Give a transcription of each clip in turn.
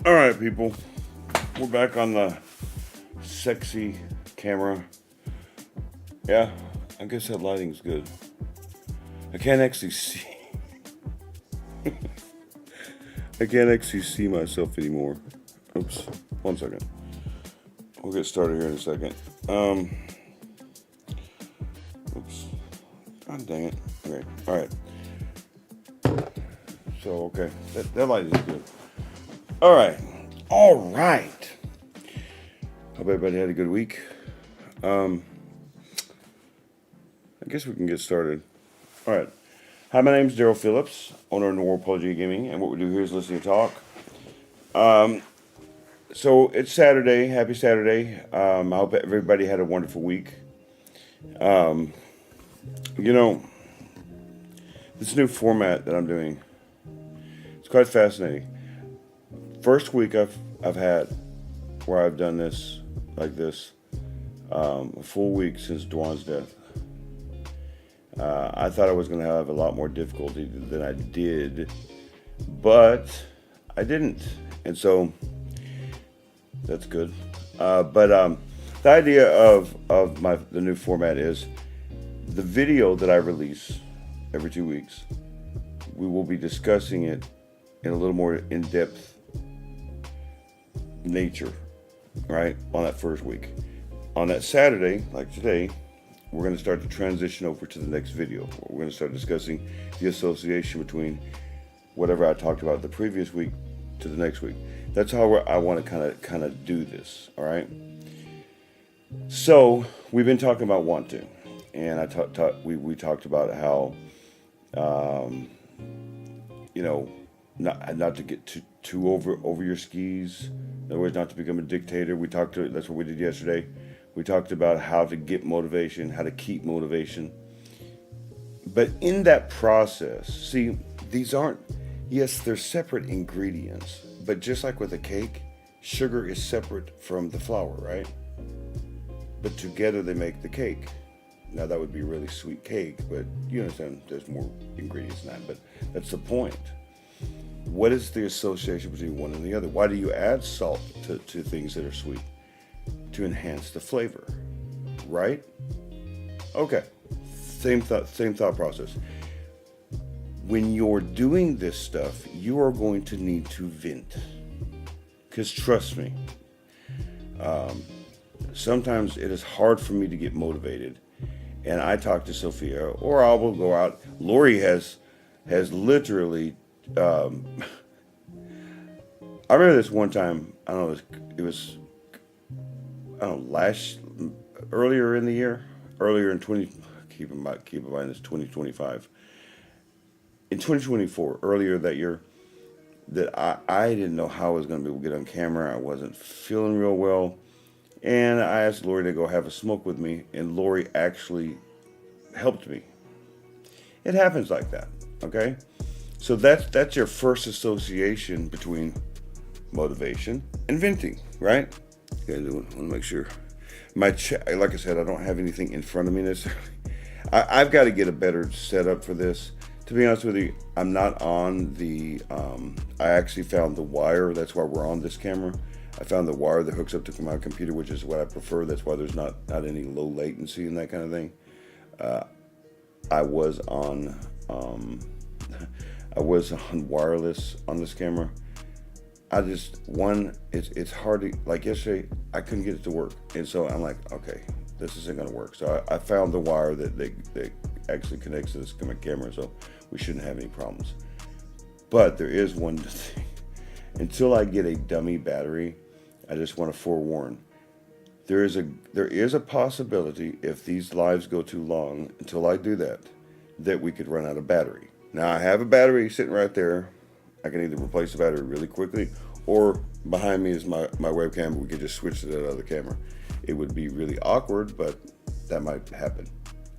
All right, people. We're back on the sexy camera. Yeah, I guess that lighting's good. I can't actually see. I can't actually see myself anymore. Oops. 1 second. We'll get started here in a second. Oops. God dang it. Okay. All right. So okay, that light is good. All right. All right. Hope everybody had a good week. I guess we can get started. All right. Hi, my name is Daryl Phillips, owner of Apology Gaming, and what we do here is listen to talk. So it's Saturday. Happy Saturday. I hope everybody had a wonderful week. You know, this new format that I'm doing, it's quite fascinating. First week I've had where I've done this like this, a full week since Dwan's death. I thought I was going to have a lot more difficulty than I did, but I didn't, and so that's good. But the idea of the new format is the video that I release every 2 weeks. We will be discussing it in a little more in-depth nature, right, on that first week. On that Saturday, like today, we're going to start to transition over to the next video. We're going to start discussing the association between whatever I talked about the previous week to the next week. That's how I want to kind of do this. All right. So we've been talking about want to, and we talked about how, not to get too over your skis. In other words, not to become a dictator. That's what we did yesterday. We talked about how to get motivation, how to keep motivation. But in that process, see, yes, they're separate ingredients. But just like with a cake, sugar is separate from the flour, right? But together they make the cake. Now that would be a really sweet cake, but you understand there's more ingredients than that. But that's the point. What is the association between one and the other? Why do you add salt to things that are sweet? To enhance the flavor, right? Okay, same thought process. When you're doing this stuff, you are going to need to vent. Because trust me, sometimes it is hard for me to get motivated. And I talk to Sophia, or I will go out. Lori has literally, I remember this one time, I don't know, it was earlier in the year, keep in mind it's 2025. In 2024, earlier that year, that I didn't know how I was going to be able to get on camera. I wasn't feeling real well. And I asked Lori to go have a smoke with me, and Lori actually helped me. It happens like that, okay? So that's your first association between motivation and venting, right? I want to make sure. Like I said, I don't have anything in front of me necessarily. I've got to get a better setup for this. To be honest with you, I'm not on the. I actually found the wire. That's why we're on this camera. I found the wire that hooks up to my computer, which is what I prefer. That's why there's not any low latency and that kind of thing. I was on. I was on wireless on this camera. It's hard to, like yesterday, I couldn't get it to work. And so I'm like, okay, this isn't going to work. So I found the wire that actually connects to this camera, so we shouldn't have any problems. But there is one thing. Until I get a dummy battery, I just want to forewarn. There is a possibility, if these lives go too long, until I do that we could run out of battery. Now I have a battery sitting right there. I can either replace the battery really quickly, or behind me is my webcam. We could just switch to that other camera. It would be really awkward, but that might happen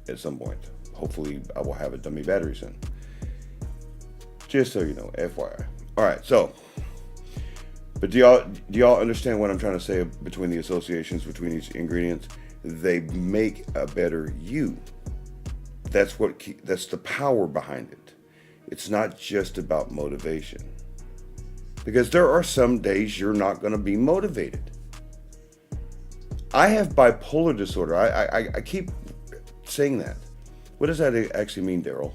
at some point. Hopefully, I will have a dummy battery soon. Just so you know, FYI. All right, so, but do y'all understand what I'm trying to say between the associations between each ingredient? They make a better you. That's the power behind it. It's not just about motivation. Because there are some days you're not going to be motivated. I have bipolar disorder. I keep saying that. What does that actually mean, Daryl?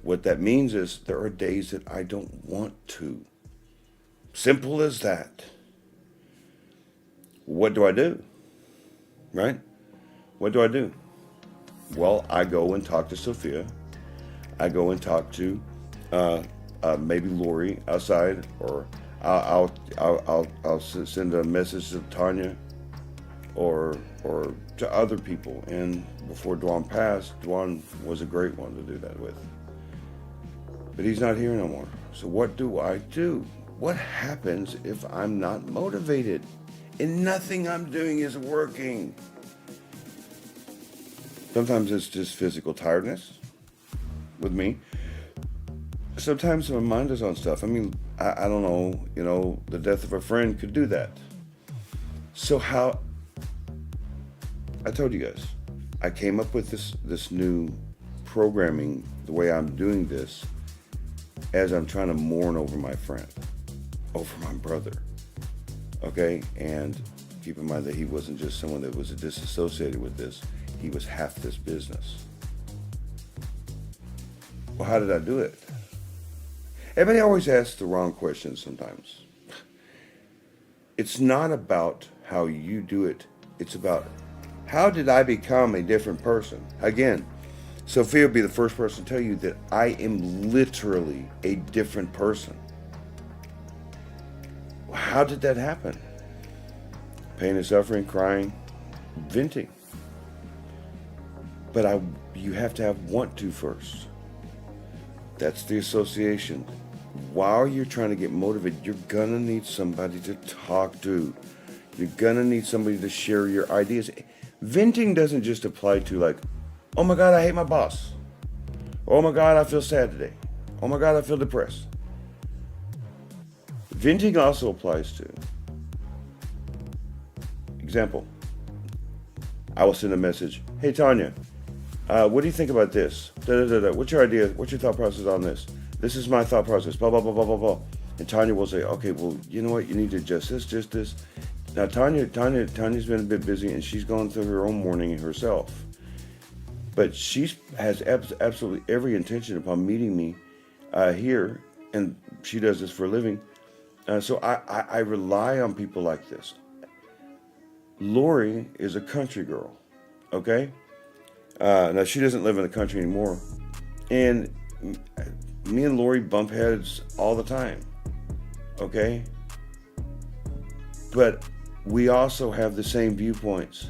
What that means is there are days that I don't want to. Simple as that. What do? Right? What do? Well, I go and talk to Sophia. I go and talk to maybe Lori outside, or I'll send a message to Tanya, or to other people. And before Dwan passed, Dwan was a great one to do that with. But he's not here no more. So what do I do? What happens if I'm not motivated and nothing I'm doing is working? Sometimes it's just physical tiredness with me. Sometimes my mind is on stuff. I mean, I don't know, the death of a friend could do that. So how, I told you guys, I came up with this new programming, the way I'm doing this, as I'm trying to mourn over my friend, over my brother, okay? And keep in mind that he wasn't just someone that was disassociated with this, he was half this business. Well, how did I do it? Everybody always asks the wrong questions sometimes. It's not about how you do it, it's about how did I become a different person? Again, Sophia will be the first person to tell you that I am literally a different person. How did that happen? Pain and suffering, crying, venting. But you have to have want to first. That's the association. While you're trying to get motivated, you're gonna need somebody to talk to. You're gonna need somebody to share your ideas. Venting doesn't just apply to like, oh my God, I hate my boss. Oh my God, I feel sad today. Oh my God, I feel depressed. Venting also applies to, example, I will send a message, hey Tanya, what do you think about this? What's your idea? What's your thought process on this? This is my thought process, blah, blah, blah, blah, blah, blah. And Tanya will say, okay, well, you know what? You need to adjust this, just this. Now, Tanya's been a bit busy and she's gone through her own mourning herself. But she has absolutely every intention upon meeting me here, and she does this for a living. So I rely on people like this. Lori is a country girl, okay? Now, she doesn't live in the country anymore. And me and Lori bump heads all the time, okay? But we also have the same viewpoints,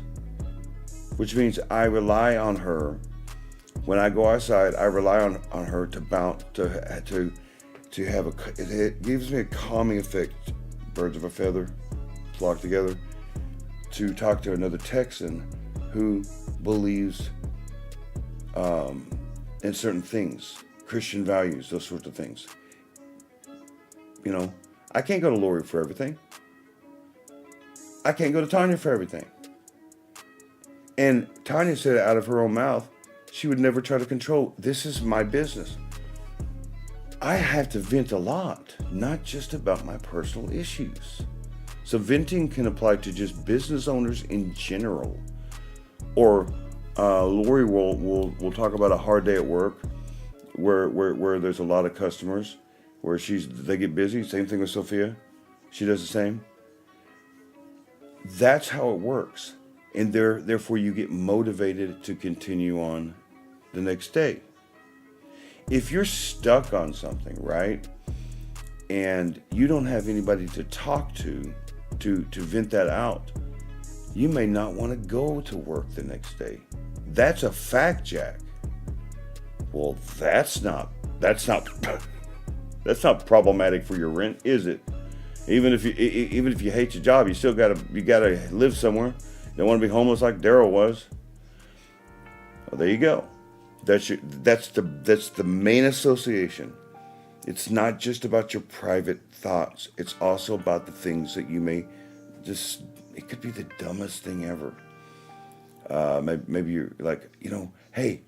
which means I rely on her. When I go outside, I rely on her to bounce, to have it gives me a calming effect, birds of a feather flock together, to talk to another Texan who believes in certain things, Christian values, those sorts of things. I can't go to Lori for everything. I can't go to Tanya for everything. And Tanya said out of her own mouth, she would never try to control. This is my business. I have to vent a lot, not just about my personal issues. So venting can apply to just business owners in general. Or Lori will talk about a hard day at work where there's a lot of customers, where they get busy. Same thing with Sophia. She does the same. That's how it works. And therefore you get motivated to continue on the next day. If you're stuck on something, right, and you don't have anybody to talk to vent that out, you may not want to go to work the next day. That's a fact, Jack. Well, that's not problematic for your rent, is it? Even if you hate your job, you gotta live somewhere. You don't want to be homeless like Daryl was. Well, there you go. That's the main association. It's not just about your private thoughts. It's also about the things that you may just. It could be the dumbest thing ever. Maybe you're like, hey,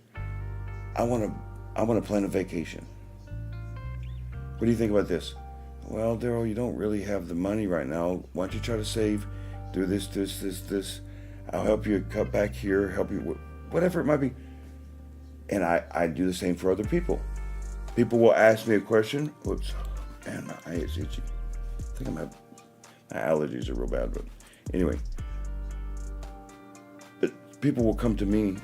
I want to plan a vacation. What do you think about this? well, Daryl, you don't really have the money right now. Why don't you try to save? Do this. I'll help you cut back here, help you, whatever it might be. And I do the same for other people. People will ask me a question. Whoops, man, my eye is itchy. I think my allergies are real bad, but anyway. But people will come to me.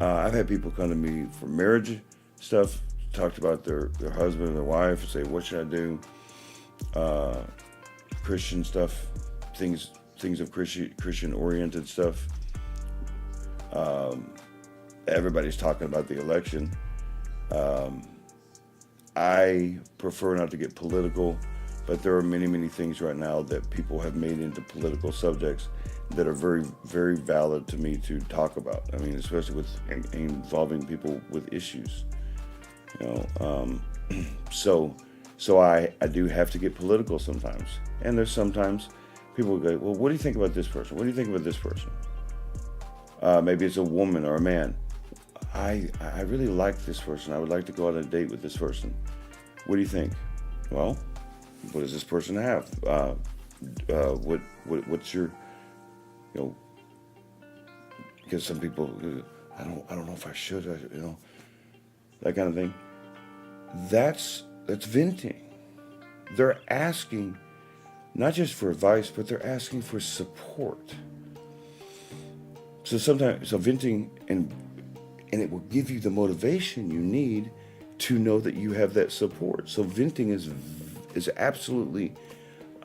I've had people come to me for marriage stuff, talked about their husband and their wife, and say, what should I do? Christian stuff, things of Christian oriented stuff. Everybody's talking about the election. I prefer not to get political, but there are many things right now that people have made into political subjects that are very, very valid to me to talk about. I mean, especially with involving people with issues. So I do have to get political sometimes. And there's sometimes people go, well, what do you think about this person? What do you think about this person? Maybe it's a woman or a man. I really like this person. I would like to go on a date with this person. What do you think? Well, what does this person have? What's your, because some people, I don't know if I should, that kind of thing. That's venting. They're asking not just for advice, but they're asking for support. So venting and it will give you the motivation you need to know that you have that support. So venting is absolutely,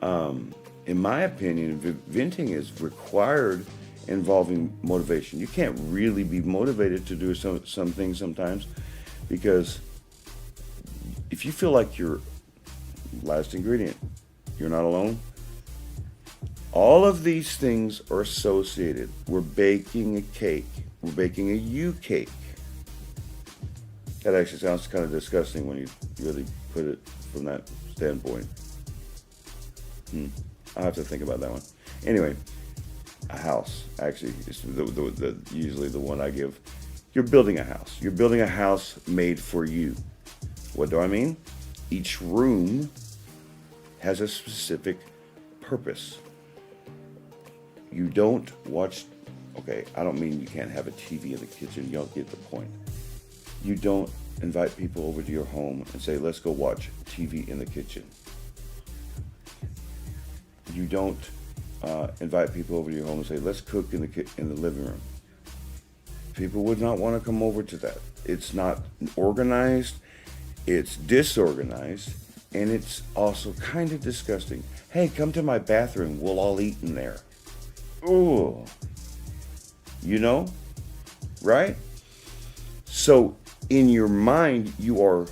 in my opinion, venting is required involving motivation. You can't really be motivated to do some things sometimes, because if you feel like you're, last ingredient, you're not alone. All of these things are associated. We're baking a cake. We're baking a you cake. That actually sounds kind of disgusting when you really put it from that standpoint. I'll have to think about that one. Anyway, a house, actually, is usually the one I give. You're building a house. You're building a house made for you. What do I mean? Each room has a specific purpose. You don't watch, okay, I don't mean you can't have a TV in the kitchen. Y'all get the point. You don't invite people over to your home and say, let's go watch TV in the kitchen. You don't invite people over to your home and say, let's cook in the living room. People would not want to come over to that. It's not organized, it's disorganized, and it's also kind of disgusting. Hey, come to my bathroom, we'll all eat in there. Ooh. Right? So in your mind, you are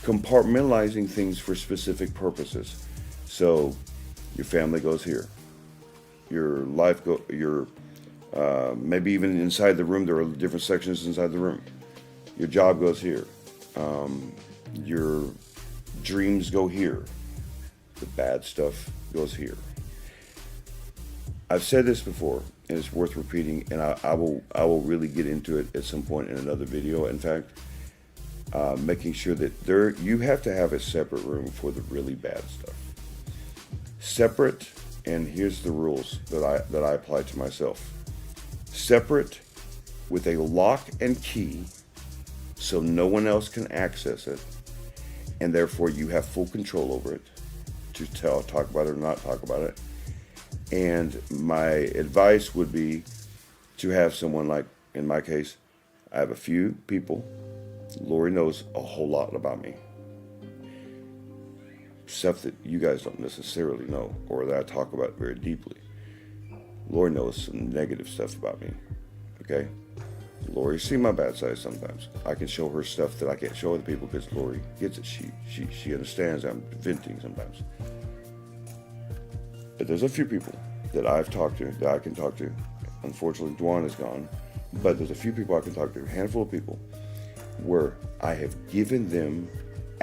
compartmentalizing things for specific purposes. So your family goes here. Your life maybe even inside the room, there are different sections inside the room. Your job goes here. Your dreams go here. The bad stuff goes here. I've said this before, and it's worth repeating, and I will really get into it at some point in another video. In fact, making sure that you have to have a separate room for the really bad stuff. Separate, and here's the rules that I apply to myself. Separate with a lock and key, so no one else can access it, and therefore you have full control over it to talk about it or not talk about it. And my advice would be to have someone, like, in my case, I have a few people. Lori knows a whole lot about me. Stuff that you guys don't necessarily know or that I talk about very deeply. Lori knows some negative stuff about me. Okay? Lori sees my bad side sometimes. I can show her stuff that I can't show other people because Lori gets it. She understands I'm venting sometimes. But there's a few people that I've talked to, that I can talk to. Unfortunately, Dwan is gone. But there's a few people I can talk to, a handful of people, where I have given them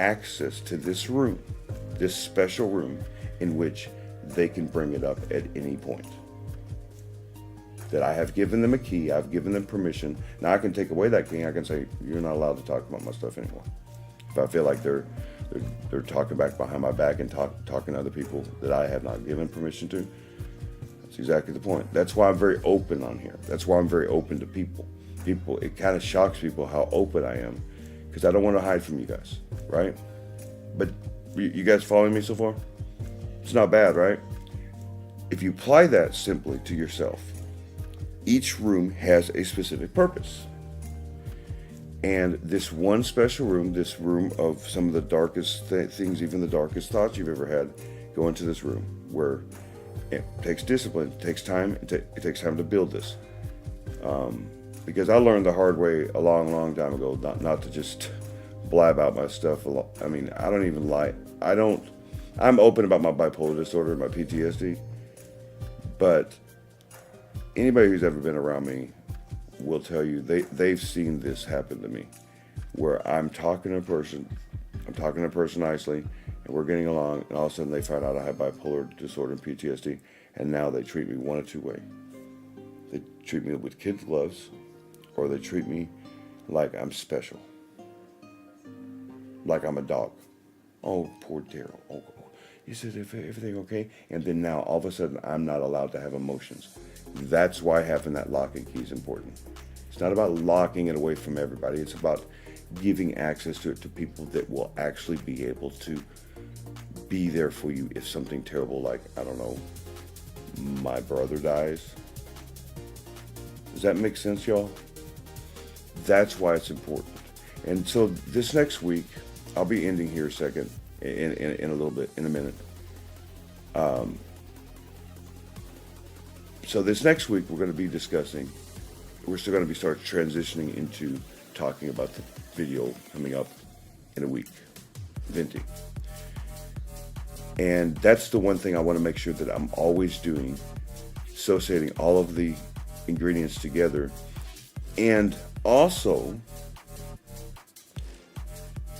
access to this room, this special room, in which they can bring it up at any point. That I have given them a key, I've given them permission. Now I can take away that key, I can say, you're not allowed to talk about my stuff anymore. If I feel like they're They're talking back behind my back and talking to other people that I have not given permission to. That's exactly the point. That's why I'm very open on here. That's why I'm very open to people. It kind of shocks people how open I am, because I don't want to hide from you guys, right? But you guys following me so far? It's not bad, right? If you apply that simply to yourself, each room has a specific purpose. And this one special room, this room of some of the darkest things, even the darkest thoughts you've ever had, go into this room where it takes discipline, it takes time, it takes time to build this. Because I learned the hard way a long, long time ago, not to just blab out my stuff. I mean, I don't even lie. I'm open about my bipolar disorder and my PTSD, but anybody who's ever been around me will tell you they've seen this happen to me, where I'm talking to a person nicely, and we're getting along, and all of a sudden they find out I have bipolar disorder and PTSD, and now they treat me one of two ways. They treat me with kid gloves, or they treat me like I'm special, like I'm a dog. Oh, poor Daryl. Oh, is everything okay? And then now all of a sudden I'm not allowed to have emotions. That's why having that lock and key is important. It's not about locking it away from everybody. It's about giving access to it to people that will actually be able to be there for you if something terrible, like, I don't know, my brother dies. Does that make sense, y'all? That's why it's important. And so this next week, I'll be ending here in a little bit, in a minute. So this next week, we're going to be discussing, we're still going to be start transitioning into talking about the video coming up in a week, Venti. And that's the one thing I want to make sure that I'm always doing, associating all of the ingredients together, and also,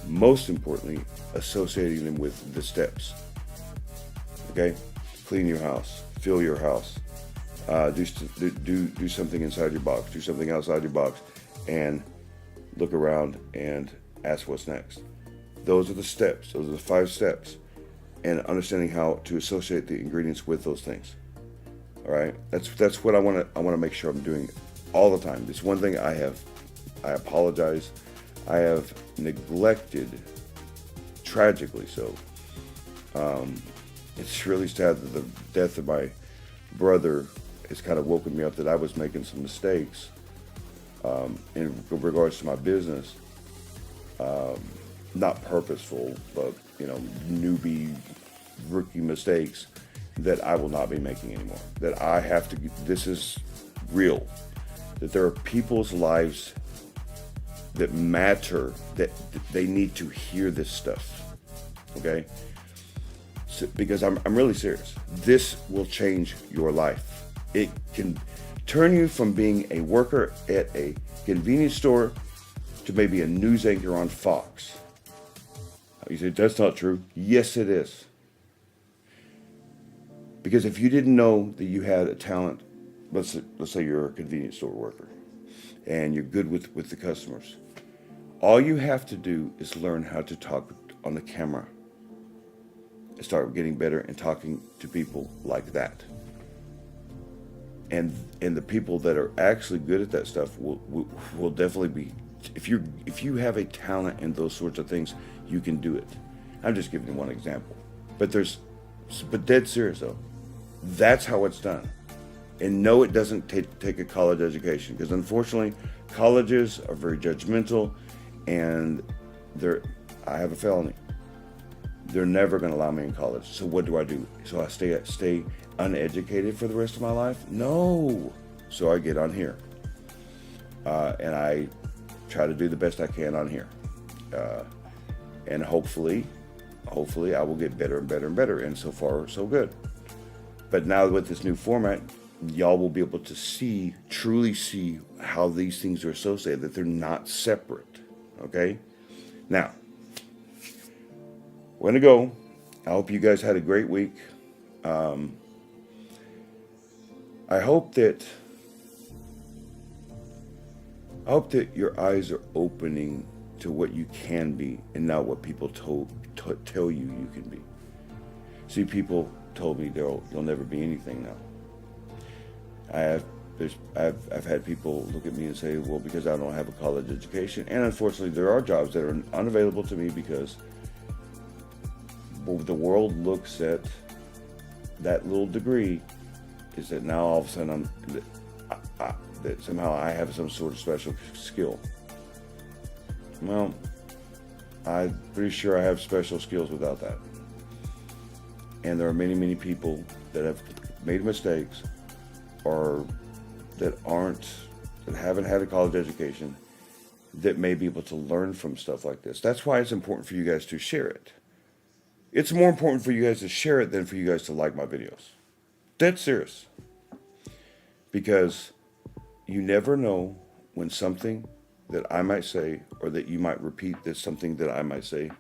most importantly, associating them with the steps. Okay? Clean your house, fill your house, do something inside your box, do something outside your box, and look around and ask what's next. Those are the steps. Those are the 5 steps, and understanding how to associate the ingredients with those things. All right, that's what I want to make sure I'm doing all the time. It's one thing I apologize, I have neglected, tragically so. It's really sad that the death of my brother has kind of woken me up that I was making some mistakes in regards to my business. Not purposeful, but newbie, rookie mistakes that I will not be making anymore. That I have to. This is real. That there are people's lives that matter. That they need to hear this stuff. Okay. Because I'm really serious. This will change your life. It can turn you from being a worker at a convenience store to maybe a news anchor on Fox. You say, that's not true. Yes, it is. Because if you didn't know that you had a talent, let's say you're a convenience store worker and you're good with the customers, all you have to do is learn how to talk on the camera. Start getting better and talking to people like that. And the people that are actually good at that stuff will definitely be. If you have a talent in those sorts of things, you can do it. I'm just giving you one example, but dead serious though. That's how it's done. And no, it doesn't take a college education, because unfortunately, colleges are very judgmental, and I have a felony. They're never going to allow me in college. So what do? So I stay uneducated for the rest of my life? No. So I get on here. And I try to do the best I can on here. And hopefully I will get better and better and better. And so far, so good. But now with this new format, y'all will be able to truly see how these things are associated, that they're not separate. Okay? Now, we're going to go. I hope you guys had a great week. I hope that your eyes are opening to what you can be and not what people tell you you can be. See, people told me you'll never be anything now. I've had people look at me and say, well, because I don't have a college education. And unfortunately, there are jobs that are unavailable to me because the world looks at that little degree is that now all of a sudden that somehow I have some sort of special skill. Well, I'm pretty sure I have special skills without that. And there are many, many people that have made mistakes or that haven't had a college education that may be able to learn from stuff like this. That's why it's important for you guys to share it. It's more important for you guys to share it than for you guys to like my videos. Dead serious. Because you never know when something that I might say or that you might repeat that's something that I might say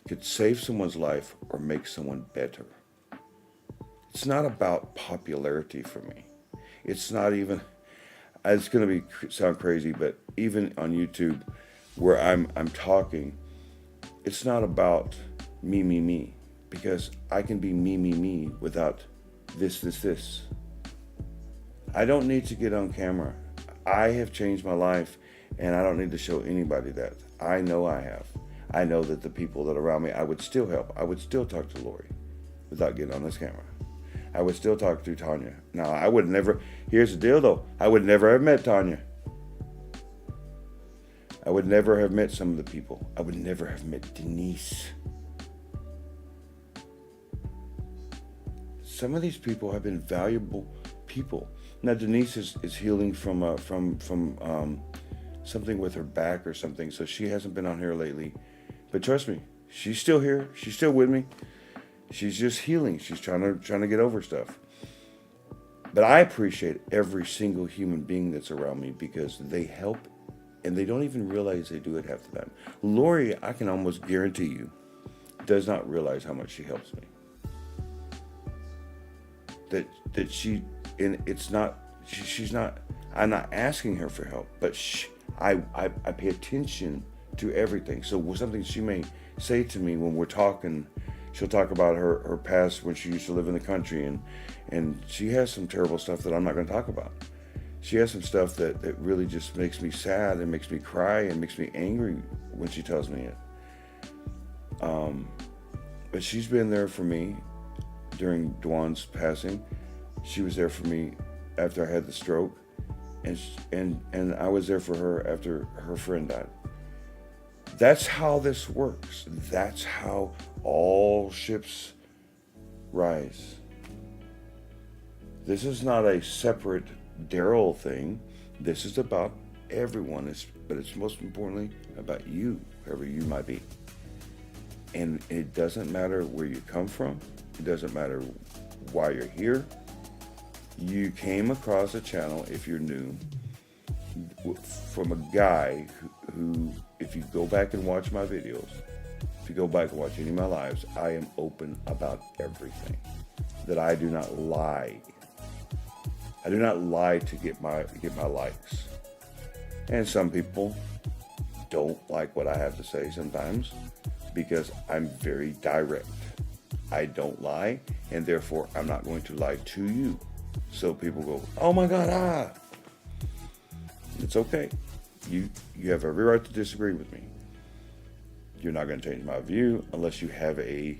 could save someone's life or make someone better. It's not about popularity for me. It's not even, it's going to sound crazy, but even on YouTube where I'm talking, it's not about me, because I can be me without this. I don't need to get on camera. I have changed my life, and I don't need to show anybody that. I know I have. I know that the people that are around me, I would still help. I would still talk to Lori without getting on this camera. I would still talk to Tanya. Now, I would never, here's the deal though, I would never have met Tanya. I would never have met some of the people. I would never have met Denise. Some of these people have been valuable people. Now, Denise is healing from something with her back or something, so she hasn't been on here lately. But trust me, she's still here. She's still with me. She's just healing. She's trying to get over stuff. But I appreciate every single human being that's around me because they help, and they don't even realize they do it half the time. Lori, I can almost guarantee you, does not realize how much she helps me. That she, and it's not, she's not, I'm not asking her for help, but I pay attention to everything. So something she may say to me when we're talking, she'll talk about her past when she used to live in the country, and she has some terrible stuff that I'm not going to talk about. She has some stuff that really just makes me sad and makes me cry and makes me angry when she tells me it. But she's been there for me during Dwan's passing. She was there for me after I had the stroke, and I was there for her after her friend died. That's how this works. That's how all ships rise. This is not a separate Daryl thing. This is about everyone, but it's most importantly about you, whoever you might be. And it doesn't matter where you come from. It doesn't matter why you're here. You came across a channel, if you're new, from a guy who, if you go back and watch my videos, if you go back and watch any of my lives, I am open about everything. That I do not lie. I do not lie to get my likes. And some people don't like what I have to say sometimes because I'm very direct. I don't lie, and therefore I'm not going to lie to you. So people go, oh my God, It's okay. You have every right to disagree with me. You're not going to change my view unless you have a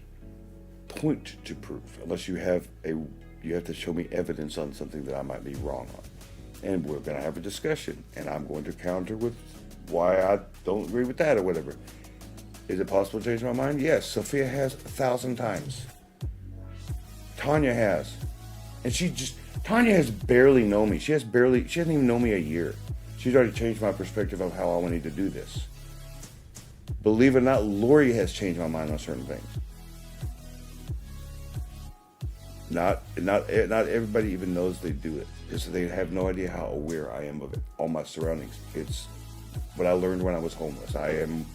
point to prove. Unless you have to show me evidence on something that I might be wrong on. And we're going to have a discussion, and I'm going to counter with why I don't agree with that or whatever. Is it possible to change my mind? Yes. Sophia has 1,000 times. Tanya has. And Tanya has barely known me. She hasn't even known me a year. She's already changed my perspective of how I wanted to do this. Believe it or not, Lori has changed my mind on certain things. Not everybody even knows they do it because they have no idea how aware I am of it, all my surroundings. It's what I learned when I was homeless. I am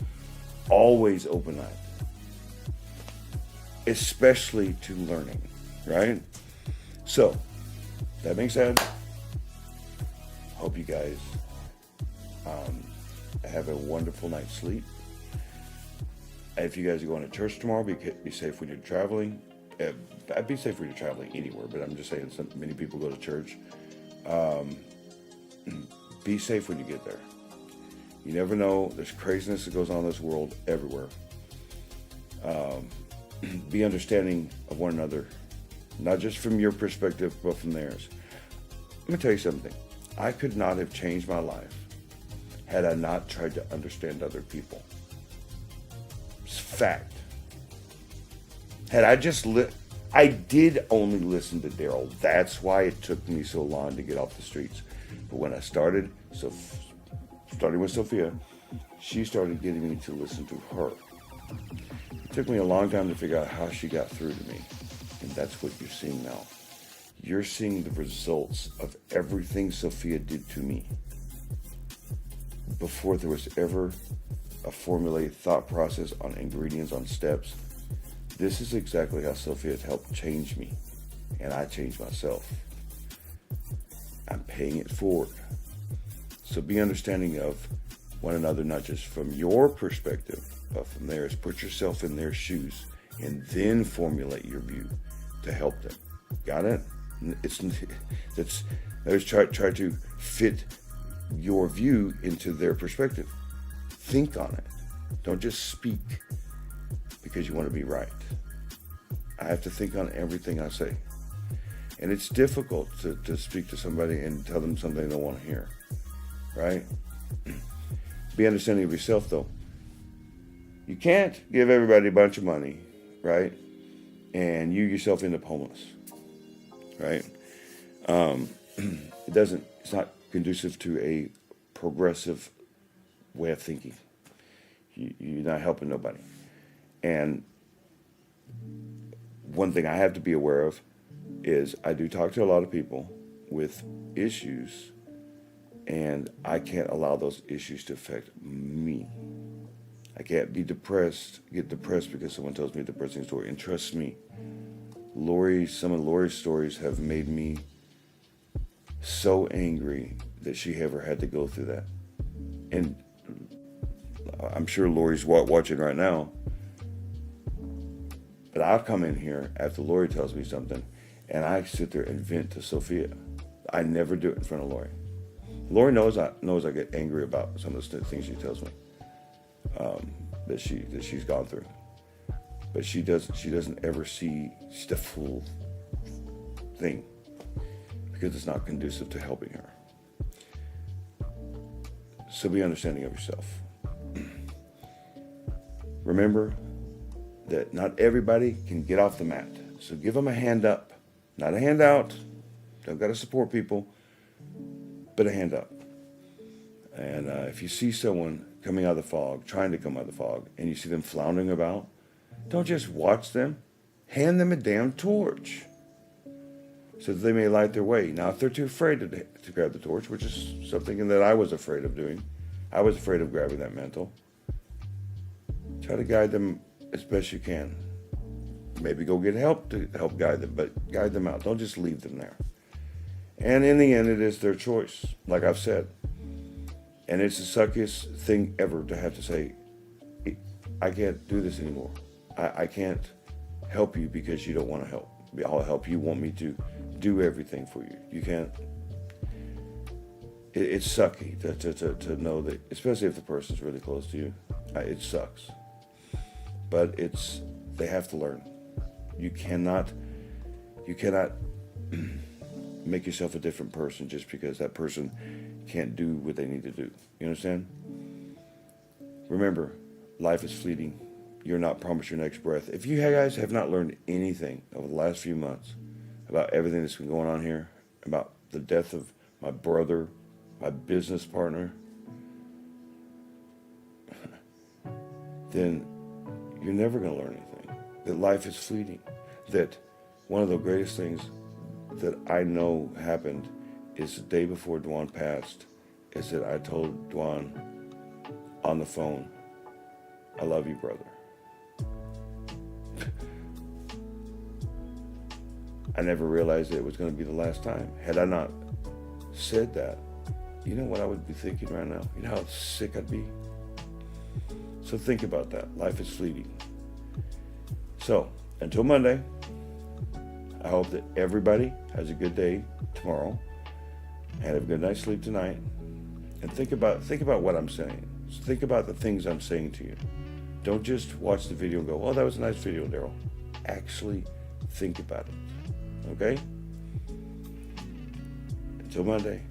always open-eyed, especially to learning, right? So, that being said, hope you guys have a wonderful night's sleep. If you guys are going to church tomorrow, be safe when you're traveling. I'd be safe when you're traveling anywhere, but I'm just saying many people go to church. Be safe when you get there. You never know. There's craziness that goes on in this world everywhere. Be understanding of one another, not just from your perspective, but from theirs. Let me tell you something. I could not have changed my life had I not tried to understand other people. It's fact. Had I just I did only listen to Daryl. That's why it took me so long to get off the streets. But when I started, starting with Sophia, she started getting me to listen to her. It took me a long time to figure out how she got through to me. And that's what you're seeing now. You're seeing the results of everything Sophia did to me. Before there was ever a formulated thought process on ingredients, on steps, this is exactly how Sophia has helped change me. And I changed myself. I'm paying it forward. So be understanding of one another, not just from your perspective, but from theirs. Put yourself in their shoes and then formulate your view to help them. Got it? Let's try to fit your view into their perspective. Think on it. Don't just speak because you want to be right. I have to think on everything I say. And it's difficult to speak to somebody and tell them something they don't want to hear. Right? Be understanding of yourself, though. You can't give everybody a bunch of money, right? And you yourself end up homeless. Right? It's not conducive to a progressive way of thinking. You're not helping nobody. And one thing I have to be aware of is I do talk to a lot of people with issues, and I can't allow those issues to affect me. I can't get depressed because someone tells me a depressing story. And trust me, some of Lori's stories have made me so angry that she ever had to go through that. And I'm sure Lori's watching right now. But I'll come in here after Lori tells me something, and I sit there and vent to Sophia. I never do it in front of Lori. Lori knows I get angry about some of the things she tells me that she's gone through. But she doesn't ever see the full thing because it's not conducive to helping her. So be understanding of yourself. Remember that not everybody can get off the mat. So give them a hand up, not a handout. Don't got to support people, but a hand up. And if you see someone coming out of the fog, trying to come out of the fog, and you see them floundering about, don't just watch them. Hand them a damn torch so that they may light their way. Now, if they're too afraid to grab the torch, which is something that I was afraid of doing, I was afraid of grabbing that mantle, try to guide them as best you can. Maybe go get help to help guide them, but guide them out. Don't just leave them there. And in the end, it is their choice, like I've said. And it's the suckiest thing ever to have to say, I can't do this anymore. I can't help you because you don't want to help. I'll help you, want me to do everything for you. You can't. It's sucky to know that, especially if the person's really close to you. It sucks. But they have to learn. You cannot make yourself a different person just because that person can't do what they need to do. You understand? Remember, life is fleeting. You're not promised your next breath. If you guys have not learned anything over the last few months about everything that's been going on here, about the death of my brother, my business partner, then you're never going to learn anything. That life is fleeting. That one of the greatest things that I know happened is the day before Dwan passed, is that I told Dwan on the phone, I love you, brother. I never realized that it was going to be the last time. Had I not said that, you know what I would be thinking right now? You know how sick I'd be? So think about that. Life is fleeting. So until Monday, I hope that everybody has a good day tomorrow and have a good night's sleep tonight. And think about what I'm saying. So think about the things I'm saying to you. Don't just watch the video and go, oh, that was a nice video, Daryl. Actually think about it. Okay? Until Monday,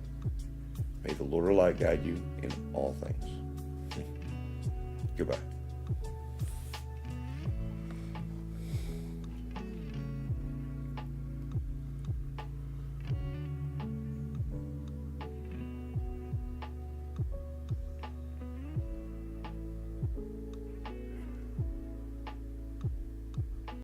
may the Lord of Light guide you in all things. Goodbye.